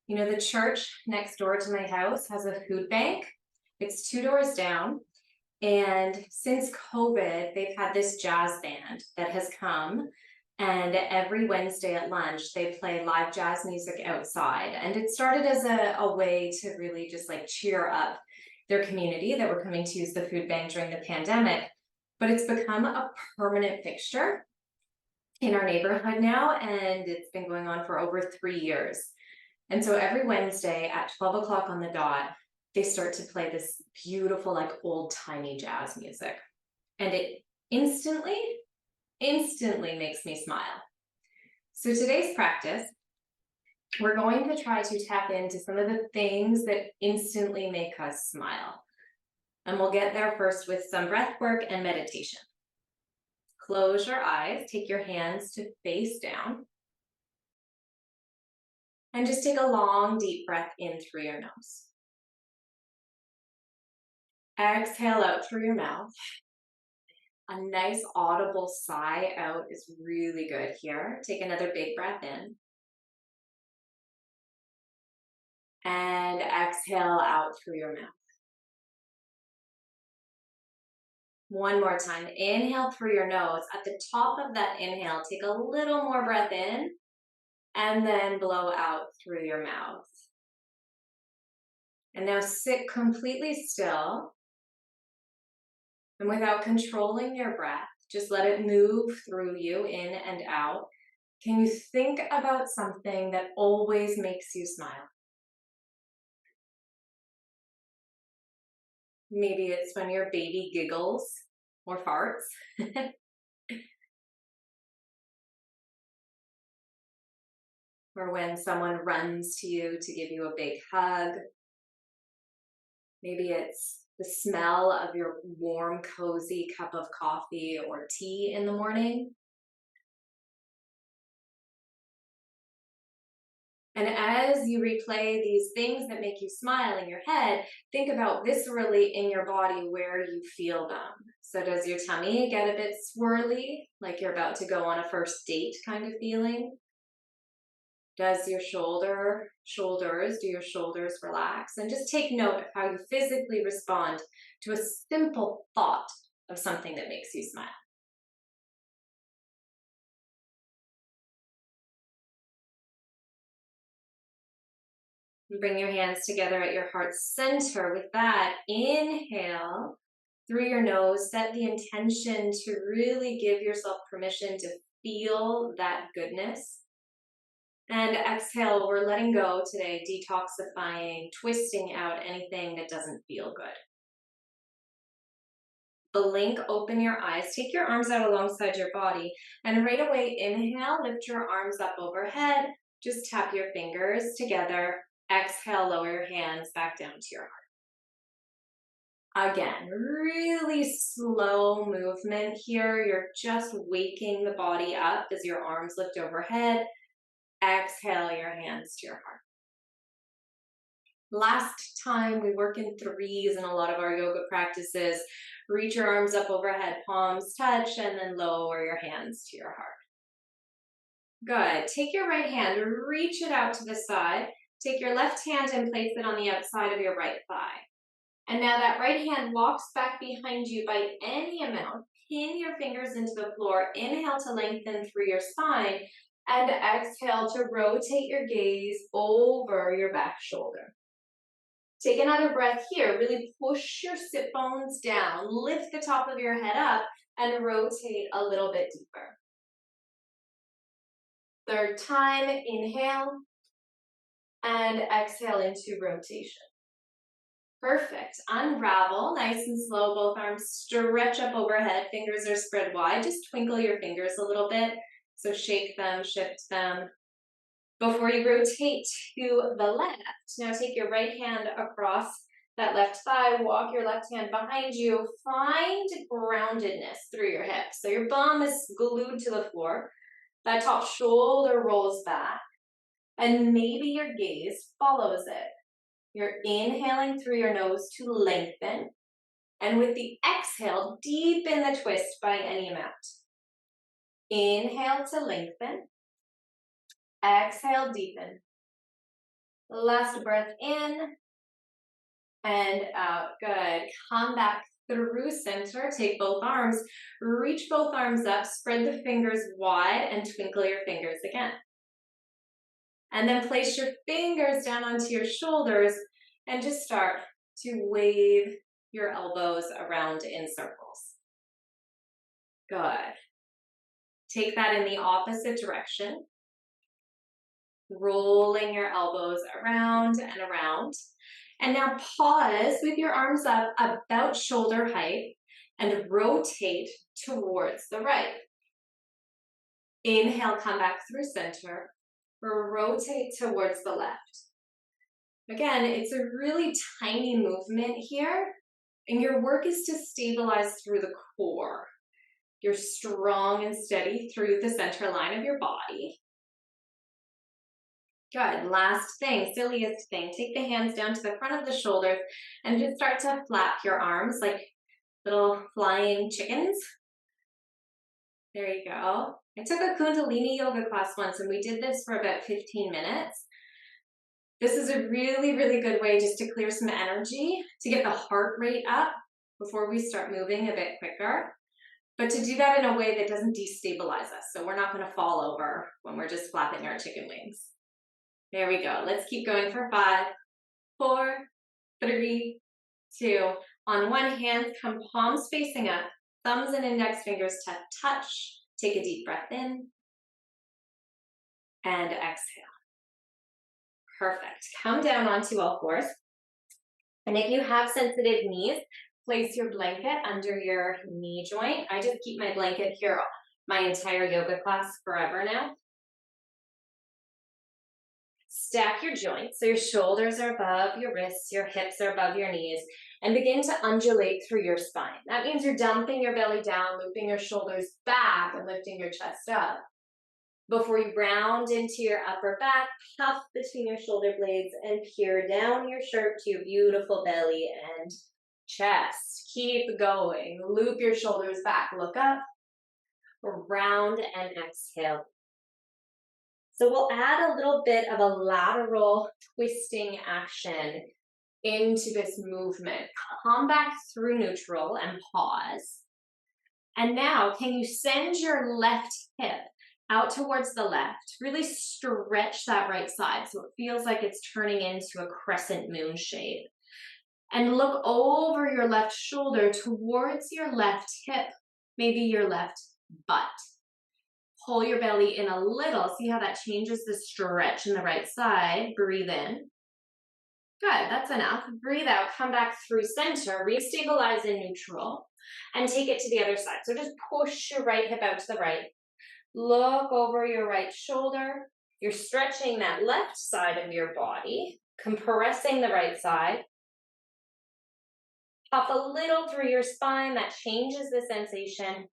You know, the church next door to my house has a food bank. It's two doors down. And since COVID, they've had this jazz band that has come. And every Wednesday at lunch, they play live jazz music outside. And it started as a way to really just like cheer up their community that were coming to use the food bank during the pandemic. But it's become a permanent fixture in our neighborhood now. And it's been going on for over 3 years. And so every Wednesday at 12 o'clock on the dot, they start to play this beautiful, like old timey jazz music. And it instantly makes me smile. So today's practice, we're going to try to tap into some of the things that instantly make us smile. And we'll get there first with some breath work and meditation. Close your eyes, take your hands to face down. And just take a long, deep breath in through your nose. Exhale out through your mouth. A nice audible sigh out is really good here. Take another big breath in. And exhale out through your mouth. One more time. Inhale through your nose. At the top of that inhale, take a little more breath in and then blow out through your mouth. And now sit completely still. And without controlling your breath, just let it move through you in and out. Can you think about something that always makes you smile? Maybe it's when your baby giggles or farts. Or when someone runs to you to give you a big hug. Maybe it's the smell of your warm, cozy cup of coffee or tea in the morning. And as you replay these things that make you smile in your head, think about viscerally in your body where you feel them. So does your tummy get a bit swirly, like you're about to go on a first date kind of feeling? Does your do your shoulders relax? And just take note of how you physically respond to a simple thought of something that makes you smile. Bring your hands together at your heart center. With that, inhale through your nose. Set the intention to really give yourself permission to feel that goodness. And exhale, we're letting go today, detoxifying, twisting out anything that doesn't feel good. Blink, open your eyes, take your arms out alongside your body, and right away, inhale, lift your arms up overhead, just tap your fingers together. Exhale, lower your hands back down to your heart. Again, really slow movement here. You're just waking the body up as your arms lift overhead. Exhale your hands to your heart. Last time, we work in threes in a lot of our yoga practices. Reach your arms up overhead, palms touch, and then lower your hands to your heart. Good. Take your right hand, reach it out to the side. Take your left hand and place it on the outside of your right thigh. And now that right hand walks back behind you by any amount. Pin your fingers into the floor. Inhale to lengthen through your spine. And exhale to rotate your gaze over your back shoulder. Take another breath here. Really push your sit bones down. Lift the top of your head up and rotate a little bit deeper. Third time, inhale and exhale into rotation. Perfect. Unravel, nice and slow, both arms stretch up overhead, fingers are spread wide. Just twinkle your fingers a little bit. So shake them, shift them. Before you rotate to the left, now take your right hand across that left thigh, walk your left hand behind you, find groundedness through your hips. So your bum is glued to the floor, that top shoulder rolls back, and maybe your gaze follows it. You're inhaling through your nose to lengthen, and with the exhale, deepen the twist by any amount. Inhale to lengthen. Exhale, deepen. Last breath in and out. Good. Come back through center. Take both arms. Reach both arms up. Spread the fingers wide and twinkle your fingers again. And then place your fingers down onto your shoulders and just start to wave your elbows around in circles. Good. Take that in the opposite direction. Rolling your elbows around and around. And now pause with your arms up about shoulder height and rotate towards the right. Inhale, come back through center. Rotate towards the left. Again, it's a really tiny movement here, and your work is to stabilize through the core. You're strong and steady through the center line of your body. Good. Last thing, silliest thing. Take the hands down to the front of the shoulders and just start to flap your arms like little flying chickens. There you go. I took a Kundalini yoga class once and we did this for about 15 minutes. This is a really, really good way just to clear some energy, to get the heart rate up before we start moving a bit quicker, but to do that in a way that doesn't destabilize us. So we're not going to fall over when we're just flapping our chicken wings. There we go. Let's keep going for 5, 4, 3, 2. On one hand, come palms facing up, thumbs and index fingers to touch. Take a deep breath in and exhale. Perfect. Come down onto all fours. And if you have sensitive knees, place your blanket under your knee joint. I just keep my blanket here my entire yoga class forever now. Stack your joints so your shoulders are above your wrists, your hips are above your knees, and begin to undulate through your spine. That means you're dumping your belly down, looping your shoulders back, and lifting your chest up. Before you round into your upper back, puff between your shoulder blades and peer down your shirt to your beautiful belly and chest. Keep going. Loop your shoulders back. Look up. Round and exhale. So we'll add a little bit of a lateral twisting action into this movement. Come back through neutral and pause. And now, can you send your left hip out towards the left? Really stretch that right side so it feels like it's turning into a crescent moon shape. And look over your left shoulder towards your left hip, maybe your left butt. Pull your belly in a little. See how that changes the stretch in the right side. Breathe in. Good, that's enough. Breathe out, come back through center, restabilize in neutral, and take it to the other side. So just push your right hip out to the right. Look over your right shoulder. You're stretching that left side of your body, compressing the right side. Puff a little through your spine. That changes the sensation.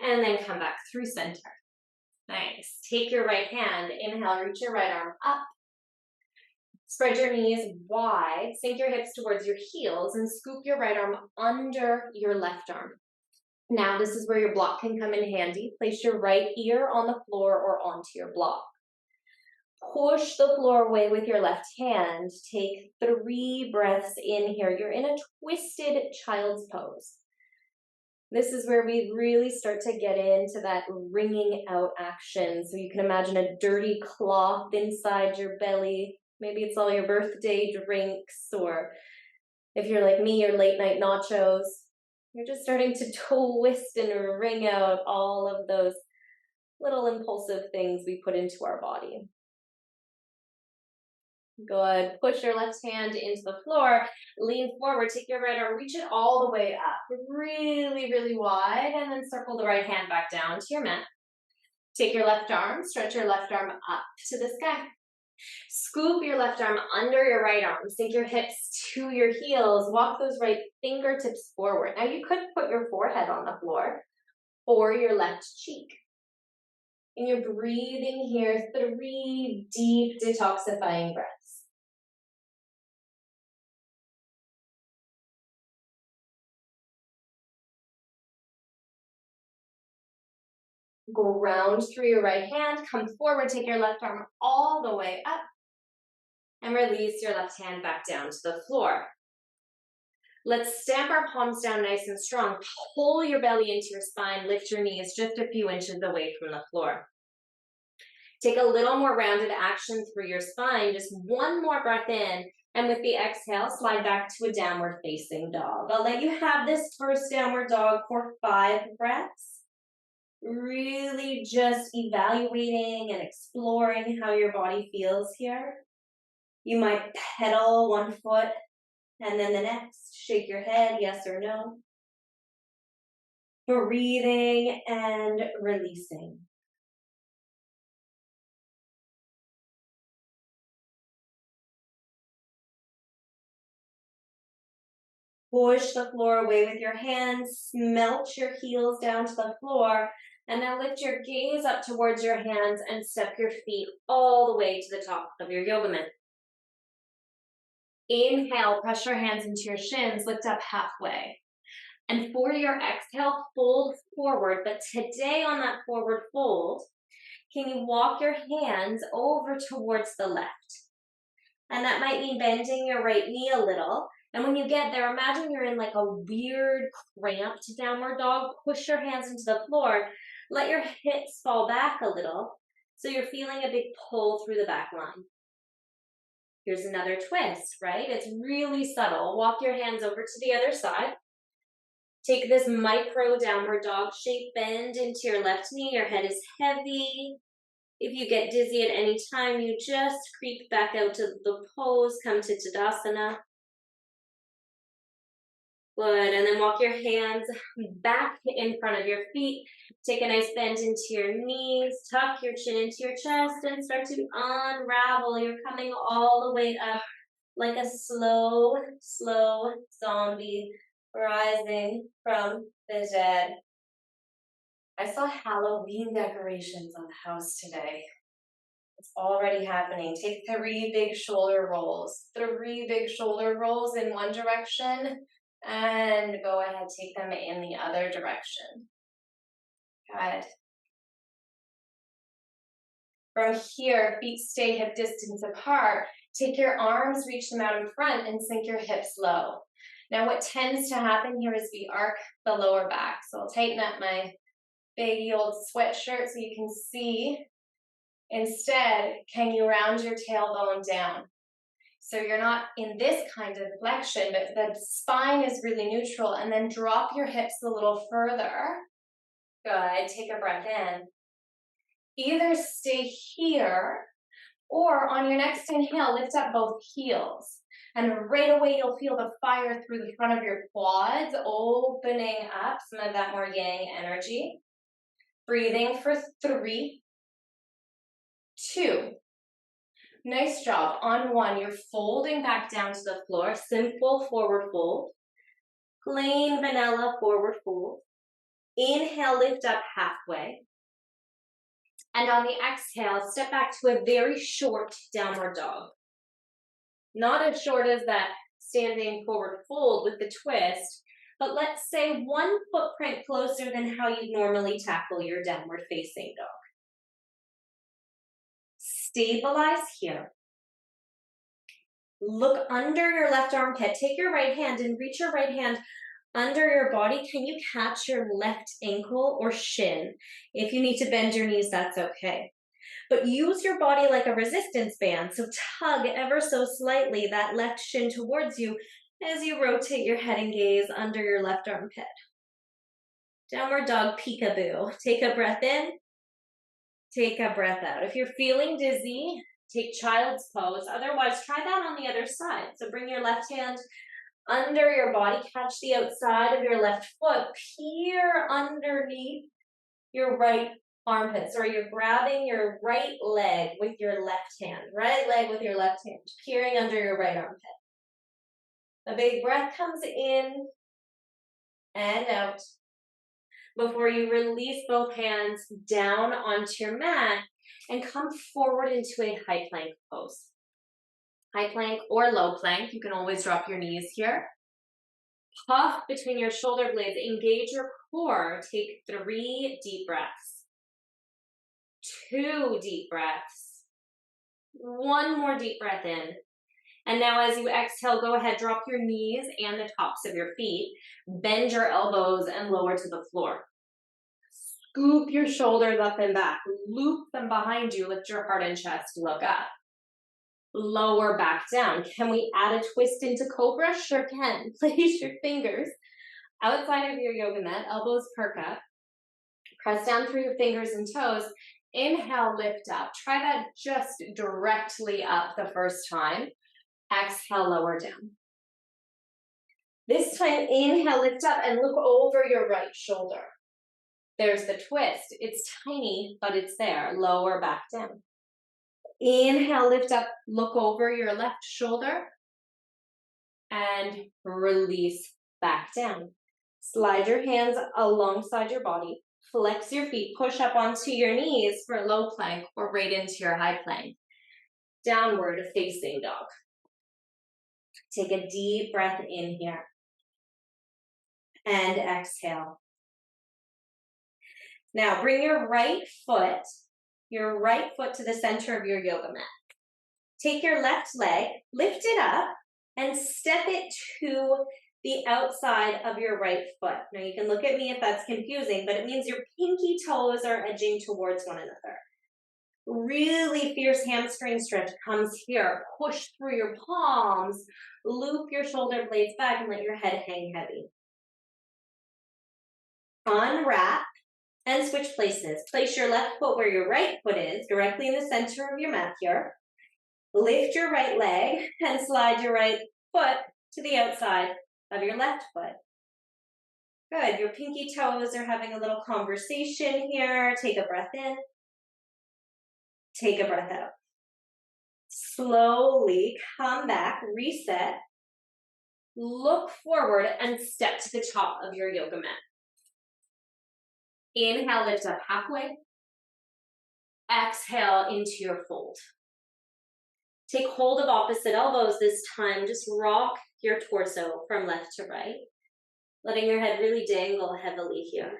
And then come back through center. Nice. Take your right hand. Inhale, reach your right arm up. Spread your knees wide. Sink your hips towards your heels and scoop your right arm under your left arm. Now this is where your block can come in handy. Place your right ear on the floor or onto your block. Push the floor away with your left hand. Take 3 breaths in here. You're in a twisted child's pose. This is where we really start to get into that wringing out action. So you can imagine a dirty cloth inside your belly. Maybe it's all your birthday drinks, or if you're like me, your late night nachos. You're just starting to twist and wring out all of those little impulsive things we put into our body. Good. Push your left hand into the floor. Lean forward. Take your right arm. Reach it all the way up. Really, really wide. And then circle the right hand back down to your mat. Take your left arm. Stretch your left arm up to the sky. Scoop your left arm under your right arm. Sink your hips to your heels. Walk those right fingertips forward. Now you could put your forehead on the floor or your left cheek. And you're breathing here 3 deep detoxifying breaths. Ground through your right hand. Come forward. Take your left arm all the way up. and release your left hand back down to the floor. Let's stamp our palms down nice and strong. Pull your belly into your spine, lift your knees just a few inches away from the floor. Take a little more rounded action through your spine, just one more breath in, and with the exhale, slide back to a downward facing dog. I'll let you have this first downward dog for 5 breaths. Really just evaluating and exploring how your body feels here. You might pedal one foot and then the next. Shake your head, yes or no. Breathing and releasing. Push the floor away with your hands, melt your heels down to the floor, and now lift your gaze up towards your hands and step your feet all the way to the top of your yoga mat. Inhale, press your hands into your shins, lift up halfway. And for your exhale, fold forward, but today on that forward fold, can you walk your hands over towards the left? And that might mean bending your right knee a little. And when you get there, imagine you're in like a weird cramped downward dog. Push your hands into the floor. Let your hips fall back a little so you're feeling a big pull through the back line. Here's another twist, right? It's really subtle. Walk your hands over to the other side. Take this micro downward dog shape, bend into your left knee. Your head is heavy. If you get dizzy at any time, you just creep back out to the pose, come to Tadasana. Good, and then walk your hands back in front of your feet. Take a nice bend into your knees, tuck your chin into your chest, and start to unravel. You're coming all the way up like a slow zombie rising from the dead. I saw Halloween decorations on the house today. It's already happening. Take 3 big shoulder rolls. 3 big shoulder rolls in one direction, and go ahead, take them in the other direction. Good. From here, feet stay hip distance apart. Take your arms, reach them out in front, and sink your hips low. Now what tends to happen here is we arc the lower back. So I'll tighten up my baggy old sweatshirt so you can see. Instead, can you round your tailbone down? So you're not in this kind of flexion, but the spine is really neutral, and then drop your hips a little further. Good, take a breath in. Either stay here, or on your next inhale, lift up both heels. And right away, you'll feel the fire through the front of your quads, opening up some of that more yang energy. Breathing for 3, 2. Nice job. On 1, you're folding back down to the floor. Simple forward fold. Plain vanilla forward fold. Inhale, lift up halfway. And on the exhale, step back to a very short downward dog. Not as short as that standing forward fold with the twist, but let's say 1 footprint closer than how you'd normally tackle your downward facing dog. Stabilize here. Look under your left armpit. Take your right hand and reach your right hand under your body. Can you catch your left ankle or shin? If you need to bend your knees, that's okay. But use your body like a resistance band. So tug ever so slightly that left shin towards you as you rotate your head and gaze under your left armpit. Downward dog peekaboo. Take a breath in. Take a breath out. If you're feeling dizzy, take child's pose. Otherwise, try that on the other side. So bring your left hand under your body. Catch the outside of your left foot. Peer underneath your right armpit. So you're grabbing your right leg with your left hand. Right leg with your left hand. Peering under your right armpit. A big breath comes in and out before you release both hands down onto your mat and come forward into a high plank pose. High plank or low plank, you can always drop your knees here. Puff between your shoulder blades, engage your core. Take 3 deep breaths. 2 deep breaths. 1 more deep breath in. And now as you exhale, go ahead, drop your knees and the tops of your feet. Bend your elbows and lower to the floor. Scoop your shoulders up and back. Loop them behind you. Lift your heart and chest. Look up. Lower back down. Can we add a twist into cobra? Sure can. Place your fingers outside of your yoga mat. Elbows perk up. Press down through your fingers and toes. Inhale, lift up. Try that just directly up the first time. Exhale, lower down. This time, inhale, lift up and look over your right shoulder. There's the twist. It's tiny, but it's there. Lower back down. Inhale, lift up, look over your left shoulder, and release back down. Slide your hands alongside your body. Flex your feet, push up onto your knees for low plank or right into your high plank. Downward facing dog. Take a deep breath in here. And exhale. Now bring your right foot to the center of your yoga mat. Take your left leg, lift it up, and step it to the outside of your right foot. Now you can look at me if that's confusing, but it means your pinky toes are edging towards one another. Really fierce hamstring stretch comes here. Push through your palms, loop your shoulder blades back, and let your head hang heavy. Unwrap and switch places. Place your left foot where your right foot is, directly in the center of your mat here. Lift your right leg and slide your right foot to the outside of your left foot. Good. Your pinky toes are having a little conversation here. Take a breath in. Take a breath out. Slowly come back, reset, look forward, and step to the top of your yoga mat. Inhale, lift up halfway. Exhale into your fold. Take hold of opposite elbows this time. Just rock your torso from left to right, letting your head really dangle heavily here.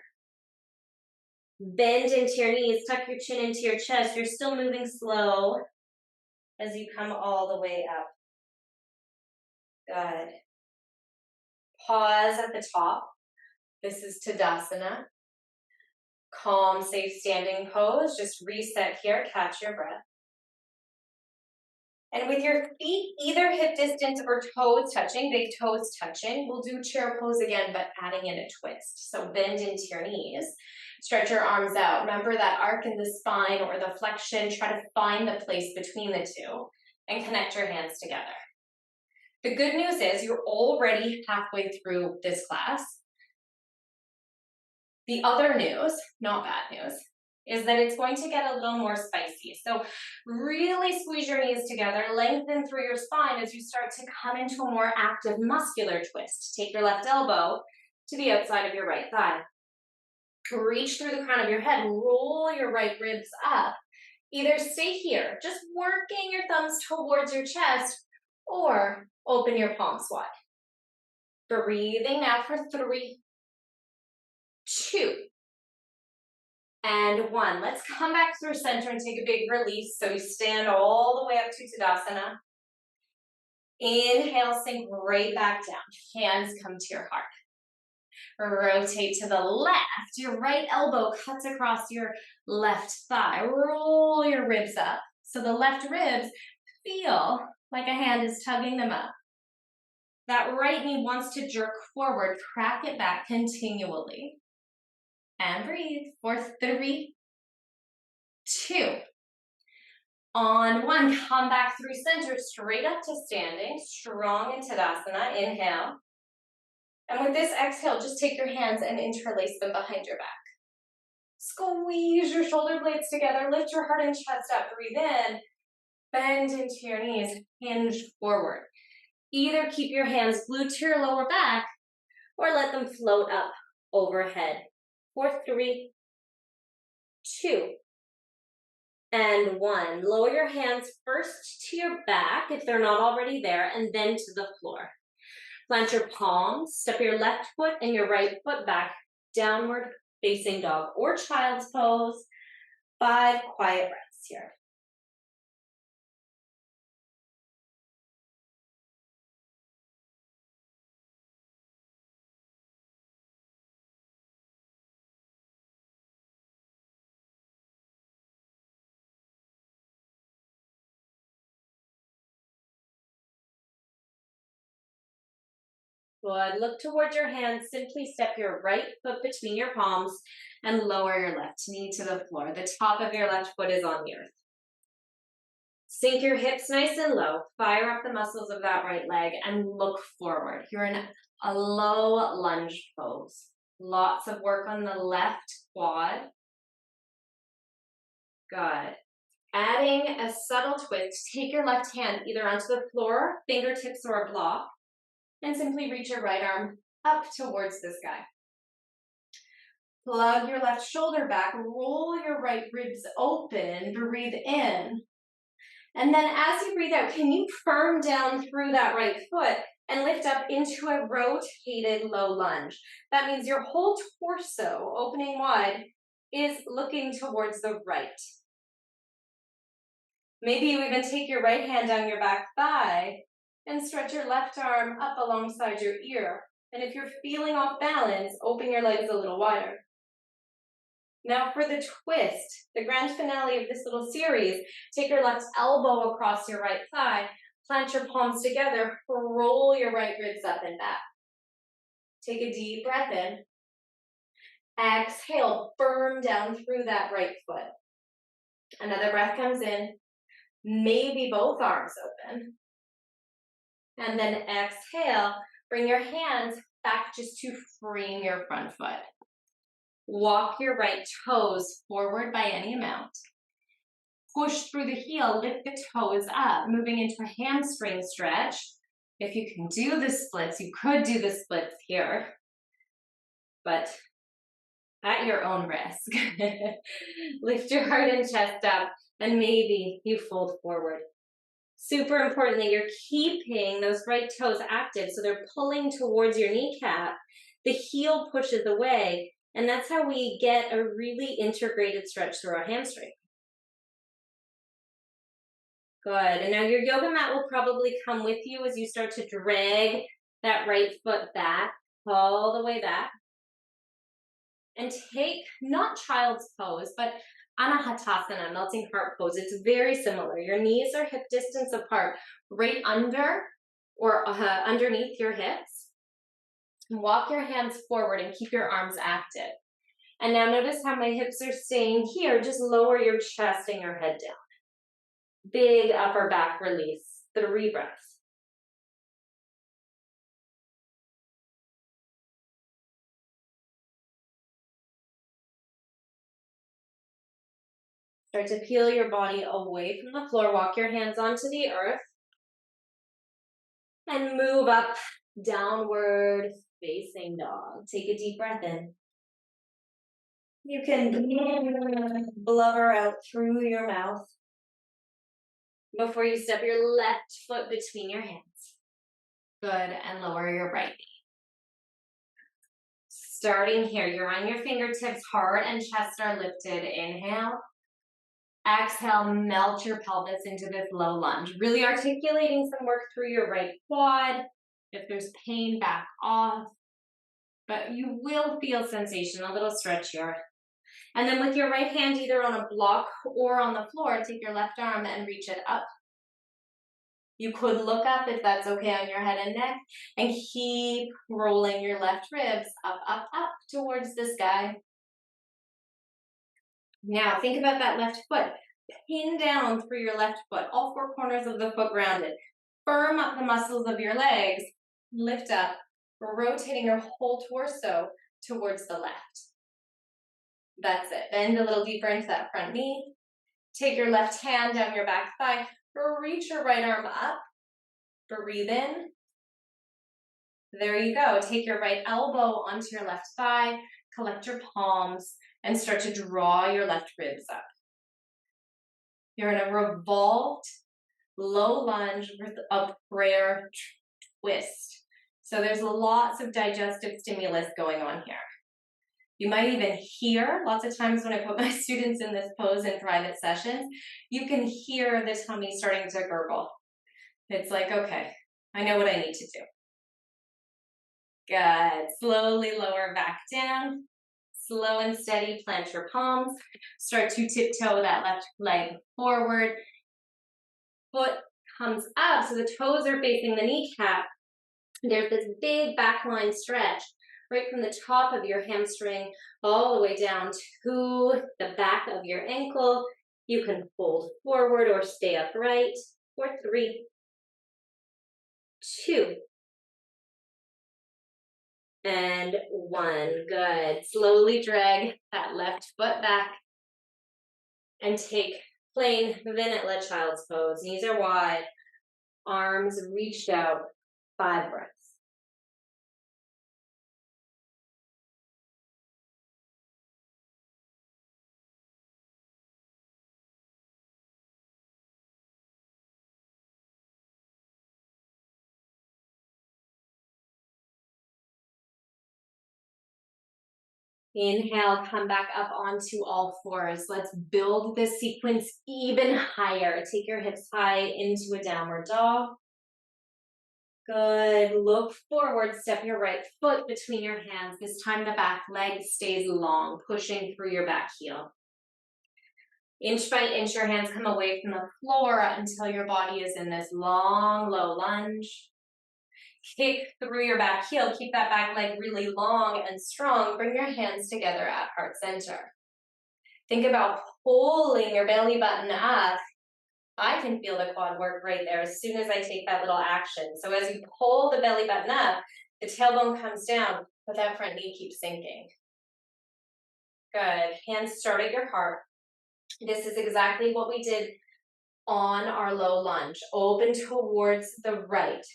Bend into your knees, tuck your chin into your chest. You're still moving slow as you come all the way up. Good. Pause at the top. This is Tadasana. Calm, safe standing pose. Just reset here, catch your breath. And with your feet either hip distance or toes touching, big toes touching, we'll do chair pose again, but adding in a twist. So bend into your knees, stretch your arms out. Remember that arc in the spine or the flexion. Try to find the place between the two and connect your hands together. The good news is you're already halfway through this class. The other news, not bad news, is that it's going to get a little more spicy. So really squeeze your knees together, lengthen through your spine as you start to come into a more active muscular twist. Take your left elbow to the outside of your right thigh. Reach through the crown of your head, roll your right ribs up. Either stay here, just working your thumbs towards your chest, or open your palms wide. Breathing now for 3, 2, and 1. Let's come back through center and take a big release. So you stand all the way up to Tadasana. Inhale, sink right back down. Hands come to your heart. Rotate to the left. Your right elbow cuts across your left thigh. Roll your ribs up. So the left ribs feel like a hand is tugging them up. That right knee wants to jerk forward. Crack it back continually. And breathe for 3, 2. On 1, come back through center, straight up to standing, strong in Tadasana. Inhale. And with this exhale, just take your hands and interlace them behind your back. Squeeze your shoulder blades together, lift your heart and chest up, breathe in, bend into your knees, hinge forward. Either keep your hands glued to your lower back or let them float up overhead. For 3, 2, and 1. Lower your hands first to your back if they're not already there, and then to the floor. Plant your palms, step your left foot and your right foot back, downward facing dog or child's pose. 5 quiet breaths here. Good. Look towards your hands. Simply step your right foot between your palms and lower your left knee to the floor. The top of your left foot is on the earth. Sink your hips nice and low. Fire up the muscles of that right leg and look forward. You're in a low lunge pose. Lots of work on the left quad. Good. Adding a subtle twist, take your left hand either onto the floor, fingertips, or a block, and simply reach your right arm up towards the sky. Plug your left shoulder back, roll your right ribs open, breathe in. And then as you breathe out, can you firm down through that right foot and lift up into a rotated low lunge? That means your whole torso, opening wide, is looking towards the right. Maybe you even take your right hand down your back thigh and stretch your left arm up alongside your ear. And if you're feeling off balance, open your legs a little wider. Now for the twist, the grand finale of this little series, take your left elbow across your right thigh, plant your palms together, roll your right ribs up and back. Take a deep breath in. Exhale, firm down through that right foot. Another breath comes in, maybe both arms open. And then exhale, bring your hands back just to frame your front foot. Walk your right toes forward by any amount. Push through the heel, lift the toes up, moving into a hamstring stretch. If you can do the splits, you could do the splits here, but at your own risk. Lift your heart and chest up, and maybe you fold forward. Super importantly, you're keeping those right toes active, so they're pulling towards your kneecap. The heel pushes away, and that's how we get a really integrated stretch through our hamstring. Good, and now your yoga mat will probably come with you as you start to drag that right foot back, all the way back. And take, not child's pose, but Anahatasana, melting heart pose. It's very similar. Your knees are hip distance apart, right under or underneath your hips. Walk your hands forward and keep your arms active. And now notice how my hips are staying here. Just lower your chest and your head down. Big upper back release. 3 breaths. Start to peel your body away from the floor. Walk your hands onto the earth. And move up, downward facing dog. Take a deep breath in. You can blubber out through your mouth before you step your left foot between your hands. Good, and lower your right knee. Starting here, you're on your fingertips, heart and chest are lifted. Inhale. Exhale, melt your pelvis into this low lunge. Really articulating some work through your right quad. If there's pain, back off. But you will feel sensation, a little stretch here. And then with your right hand either on a block or on the floor, take your left arm and reach it up. You could look up if that's okay on your head and neck, and keep rolling your left ribs up, up, up towards the sky. Now think about that left foot. Pin down through your left foot, all 4 corners of the foot grounded. Firm up the muscles of your legs, lift up, rotating your whole torso towards the left. That's it. Bend a little deeper into that front knee. Take your left hand down your back thigh. Reach your right arm up. Breathe in. There you go. Take your right elbow onto your left thigh. Collect your palms and start to draw your left ribs up. You're in a revolved low lunge with a prayer twist. So there's lots of digestive stimulus going on here. You might even hear, lots of times when I put my students in this pose in private sessions, you can hear the tummy starting to gurgle. It's like, okay, I know what I need to do. Good. Slowly lower back down. Slow and steady, plant your palms. Start to tiptoe that left leg forward. Foot comes up, so the toes are facing the kneecap. There's this big back line stretch right from the top of your hamstring all the way down to the back of your ankle. You can fold forward or stay upright for 3, 2, and 1. Good. Slowly drag that left foot back and take plain vanilla child's pose. Knees are wide, arms reached out. 5 breaths. Inhale, come back up onto all fours. Let's build this sequence even higher. Take your hips high into a downward dog. Good. Look forward, step your right foot between your hands. This time the back leg stays long, pushing through your back heel. Inch by inch, your hands come away from the floor until your body is in this long, low lunge. Kick through your back heel. Keep that back leg really long and strong. Bring your hands together at heart center. Think about pulling your belly button up. I can feel the quad work right there as soon as I take that little action. So as you pull the belly button up, the tailbone comes down, but that front knee keeps sinking. Good. Hands start at your heart. This is exactly what we did on our low lunge. Open towards the right.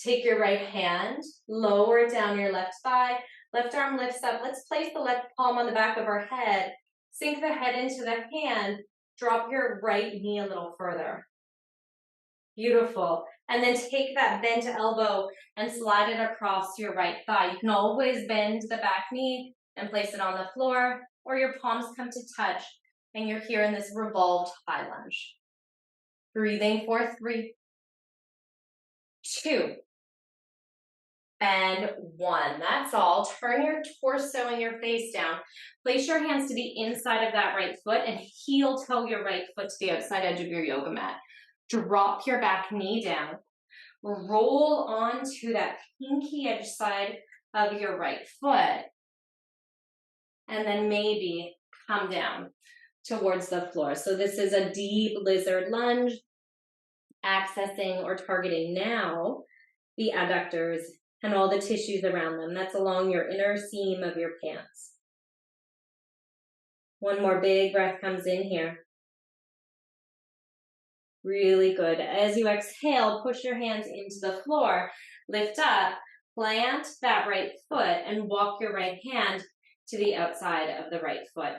Take your right hand, lower down your left thigh, left arm lifts up. Let's place the left palm on the back of our head. Sink the head into the hand. Drop your right knee a little further. Beautiful. And then take that bent elbow and slide it across your right thigh. You can always bend the back knee and place it on the floor, or your palms come to touch, and you're here in this revolved high lunge. Breathing for 3, 2, and 1. That's all. Turn your torso and your face down. Place your hands to the inside of that right foot and heel toe your right foot to the outside edge of your yoga mat. Drop your back knee down. Roll onto that pinky edge side of your right foot. And then maybe come down towards the floor. So this is a deep lizard lunge, accessing or targeting now the adductors and all the tissues around them. That's along your inner seam of your pants. One more big breath comes in here. Really good. As you exhale, push your hands into the floor. Lift up, plant that right foot, and walk your right hand to the outside of the right foot.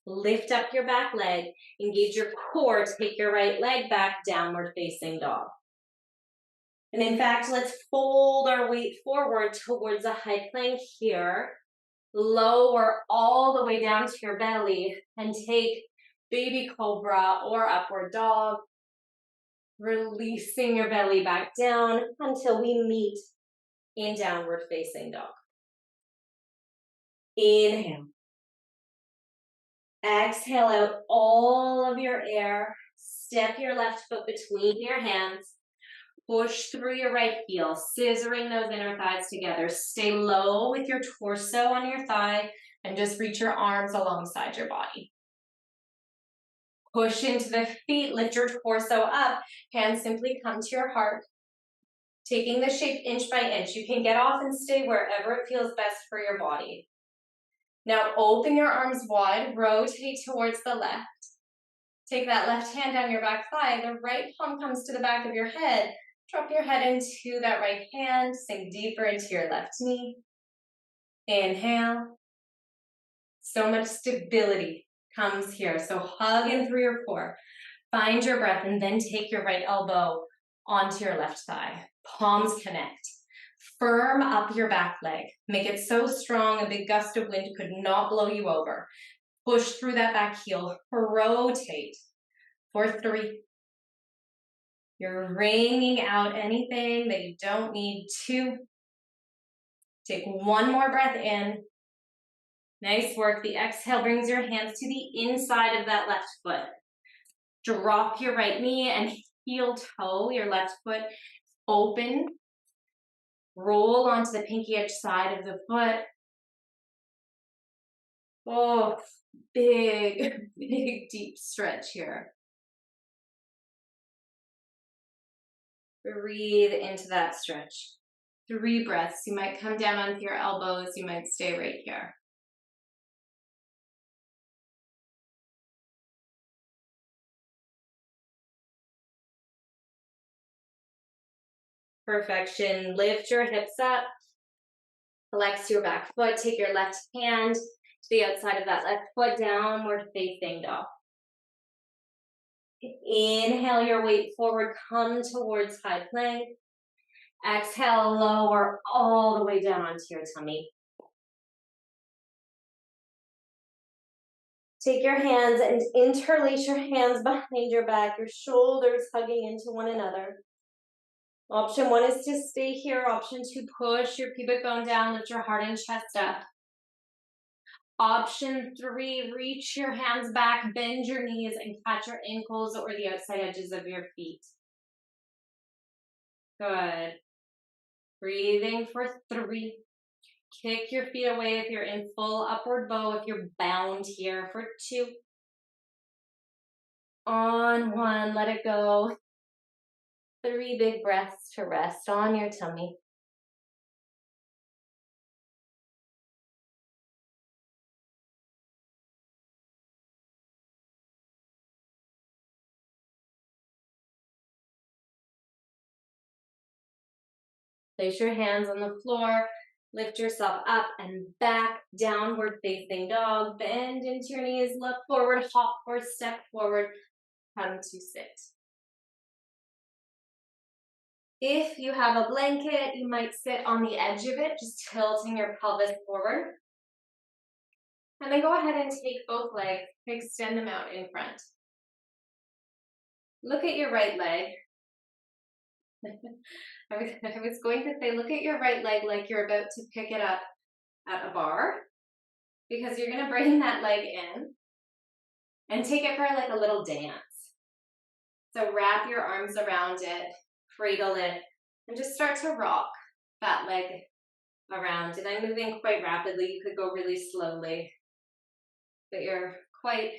Lift up your back leg, engage your core, take your right leg back, downward facing dog. And in fact, let's fold our weight forward towards a high plank here. Lower all the way down to your belly and take baby cobra or upward dog. Releasing your belly back down until we meet in downward facing dog. Inhale. Exhale out all of your air. Step your left foot between your hands. Push through your right heel, scissoring those inner thighs together. Stay low with your torso on your thigh and just reach your arms alongside your body. Push into the feet, lift your torso up. Hands simply come to your heart. Taking the shape inch by inch. You can get off and stay wherever it feels best for your body. Now open your arms wide, rotate towards the left. Take that left hand down your back thigh. The right palm comes to the back of your head. Drop your head into that right hand. Sink deeper into your left knee. Inhale. So much stability comes here. So hug in through your core. Find your breath and then take your right elbow onto your left thigh. Palms connect. Firm up your back leg. Make it so strong a big gust of wind could not blow you over. Push through that back heel. Rotate for 3. You're wringing out anything that you don't need. 2. Take one more breath in. Nice work. The exhale brings your hands to the inside of that left foot. Drop your right knee and heel toe your left foot open Roll onto the pinky edge side of the foot. Oh, big, big, deep stretch here. Breathe into that stretch. 3 breaths. You might come down onto your elbows. You might stay right here. Perfection. Lift your hips up. Flex your back foot. Take your left hand to the outside of that left foot, downward facing dog. Inhale your weight forward, come towards high plank. Exhale, lower all the way down onto your tummy. Take your hands and interlace your hands behind your back, your shoulders hugging into one another. Option 1 is to stay here. Option 2, push your pubic bone down, lift your heart and chest up. Option 3, reach your hands back, bend your knees, and catch your ankles or the outside edges of your feet. Good. Breathing for 3. Kick your feet away if you're in full upward bow, if you're bound here for 2. On 1, let it go. 3 big breaths to rest on your tummy. Place your hands on the floor, lift yourself up and back, downward facing dog, bend into your knees, look forward, hop or step forward, come to sit. If you have a blanket, you might sit on the edge of it, just tilting your pelvis forward. And then go ahead and take both legs, extend them out in front. Look at your right leg. I was going to say, look at your right leg like you're about to pick it up at a bar, because you're going to bring that leg in and take it for like a little dance. So wrap your arms around it, cradle it, and just start to rock that leg around. And I'm moving quite rapidly. You could go really slowly, but you're quite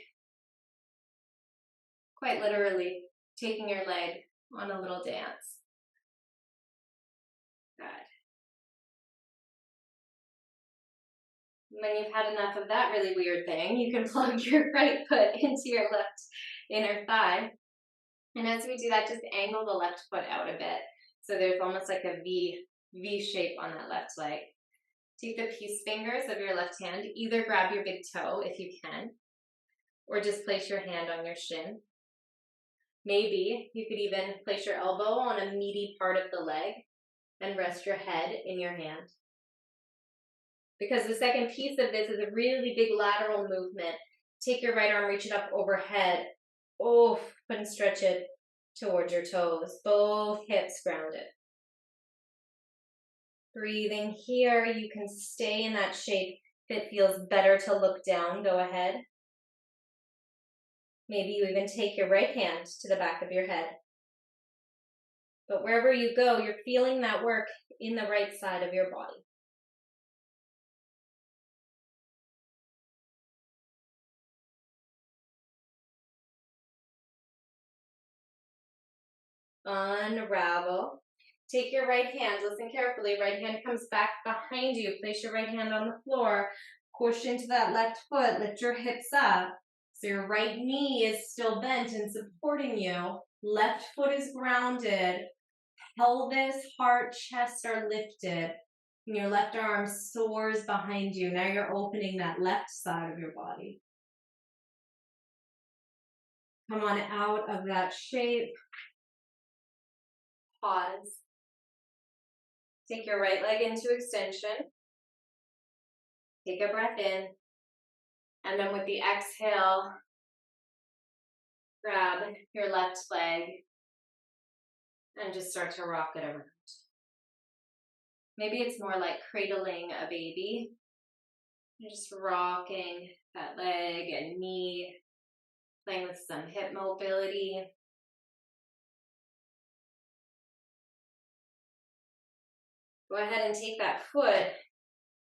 literally taking your leg on a little dance. Good. When you've had enough of that really weird thing, you can plug your right foot into your left inner thigh. And as we do that, just angle the left foot out a bit. So there's almost like a V shape on that left leg. Take the peace fingers of your left hand. Either grab your big toe if you can, or just place your hand on your shin. Maybe you could even place your elbow on a meaty part of the leg and rest your head in your hand. Because the second piece of this is a really big lateral movement. Take your right arm, reach it up overhead. Oh, and stretch it towards your toes. Both hips grounded. Breathing here, you can stay in that shape. If it feels better to look down, go ahead. Maybe you even take your right hand to the back of your head. But wherever you go, you're feeling that work in the right side of your body. Unravel. Take your right hand, listen carefully, right hand comes back behind you. Place your right hand on the floor, push into that left foot, lift your hips up. So your right knee is still bent and supporting you. Left foot is grounded. Pelvis, heart, chest are lifted. And your left arm soars behind you. Now you're opening that left side of your body. Come on out of that shape. Pause. Take your right leg into extension. Take a breath in. And then with the exhale, grab your left leg and just start to rock it around. Maybe it's more like cradling a baby. You're just rocking that leg and knee, playing with some hip mobility. Go ahead and take that foot,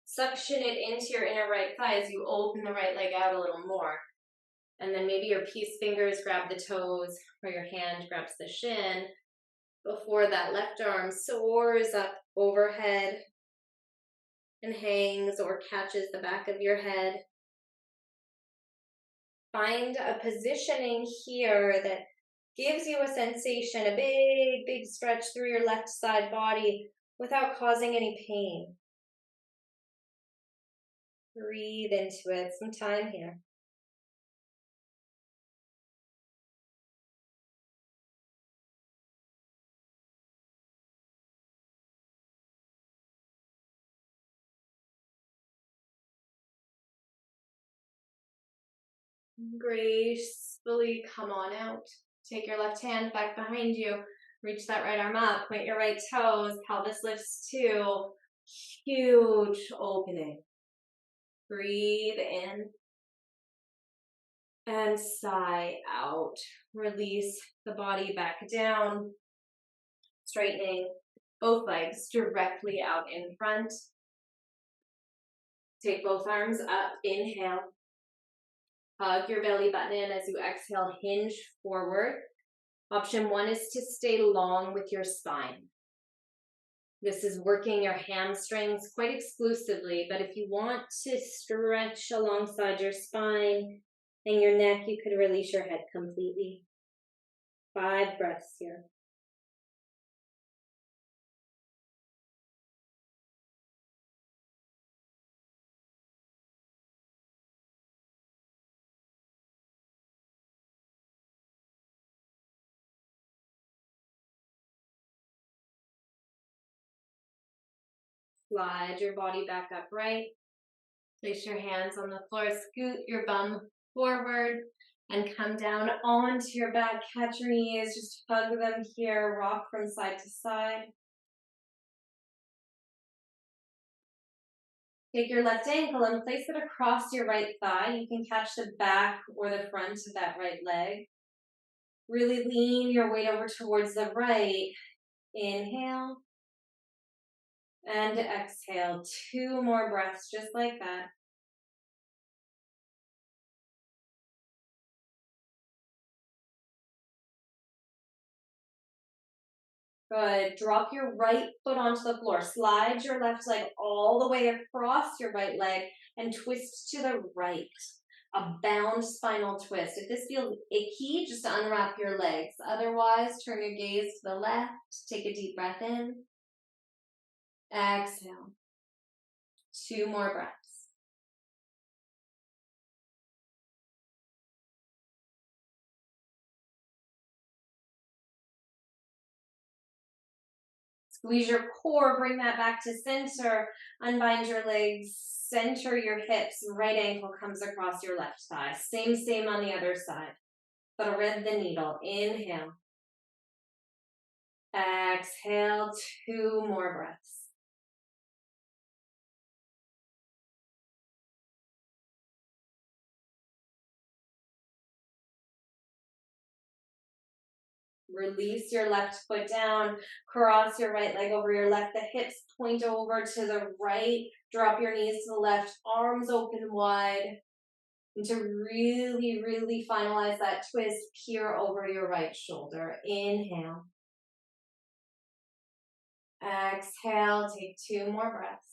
suction it into your inner right thigh as you open the right leg out a little more. And then maybe your peace fingers grab the toes or your hand grabs the shin before that left arm soars up overhead and hangs or catches the back of your head. Find a positioning here that gives you a sensation, a big, big stretch through your left side body without causing any pain. Breathe into it, some time here. Gracefully come on out. Take your left hand back behind you. Reach that right arm up. Point your right toes. Pelvis lifts too. Huge opening. Breathe in. And sigh out. Release the body back down. Straightening both legs directly out in front. Take both arms up. Inhale. Hug your belly button in as you exhale, hinge forward. Option 1 is to stay long with your spine. This is working your hamstrings quite exclusively, but if you want to stretch alongside your spine and your neck, you could release your head completely. 5 breaths here. Slide your body back upright. Place your hands on the floor, scoot your bum forward and come down onto your back. Catch your knees, just hug them here, rock from side to side. Take your left ankle and place it across your right thigh. You can catch the back or the front of that right leg. Really lean your weight over towards the right. Inhale and exhale. 2 more breaths just like that. Good. Drop your right foot onto the floor. Slide your left leg all the way across your right leg and twist to the right. A bound spinal twist. If this feels icky, just unwrap your legs. Otherwise, turn your gaze to the left. Take a deep breath in. Exhale. 2 more breaths. Squeeze your core, bring that back to center. Unbind your legs, center your hips. Right ankle comes across your left thigh. Same on the other side. Thread the needle. Inhale. Exhale. 2 more breaths. Release your left foot down, cross your right leg over your left, the hips point over to the right, drop your knees to the left, arms open wide. And to really, really finalize that twist, peer over your right shoulder. Inhale. Exhale, take 2 more breaths.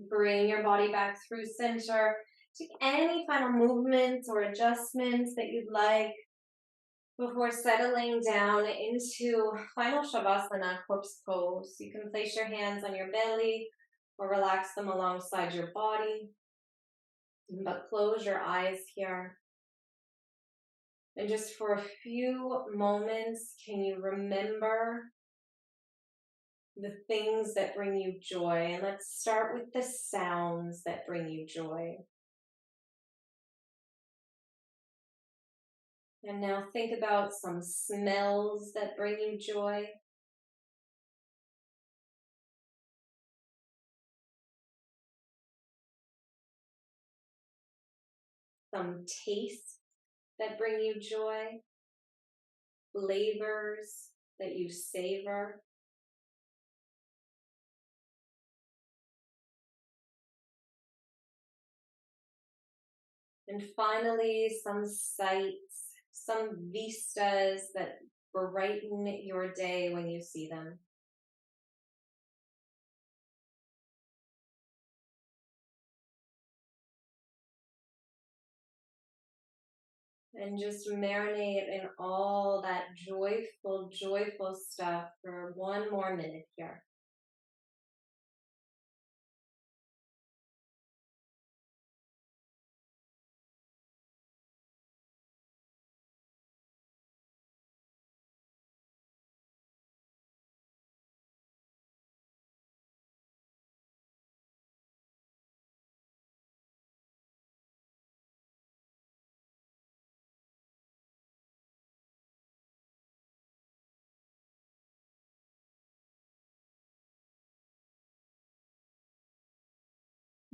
Bring your body back through center. Take any final movements or adjustments that you'd like before settling down into final Shavasana, corpse pose. You can place your hands on your belly or relax them alongside your body. But close your eyes here. And just for a few moments, can you remember the things that bring you joy? And let's start with the sounds that bring you joy. And now think about some smells that bring you joy. some tastes that bring you joy, flavors that you savor. And finally, some sights, some vistas that brighten your day when you see them. And just marinate in all that joyful, joyful stuff for one more minute here.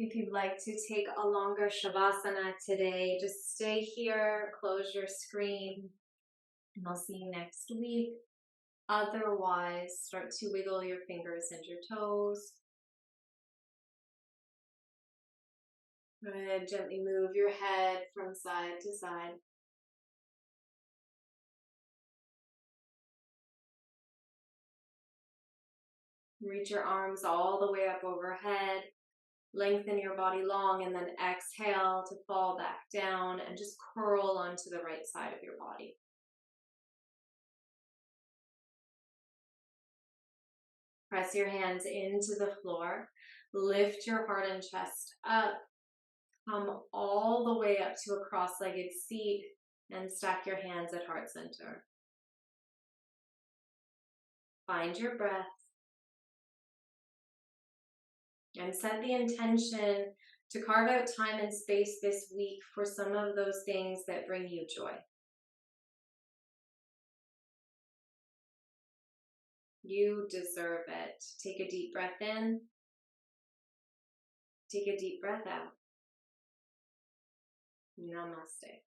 If you'd like to take a longer Shavasana today, just stay here, close your screen, and I'll see you next week. Otherwise, start to wiggle your fingers and your toes. Good. Gently move your head from side to side. Reach your arms all the way up overhead. Lengthen your body long, and then exhale to fall back down and just curl onto the right side of your body. Press your hands into the floor. Lift your heart and chest up. Come all the way up to a cross-legged seat and stack your hands at heart center. Find your breath and set the intention to carve out time and space this week for some of those things that bring you joy. You deserve it. Take a deep breath in. Take a deep breath out. Namaste.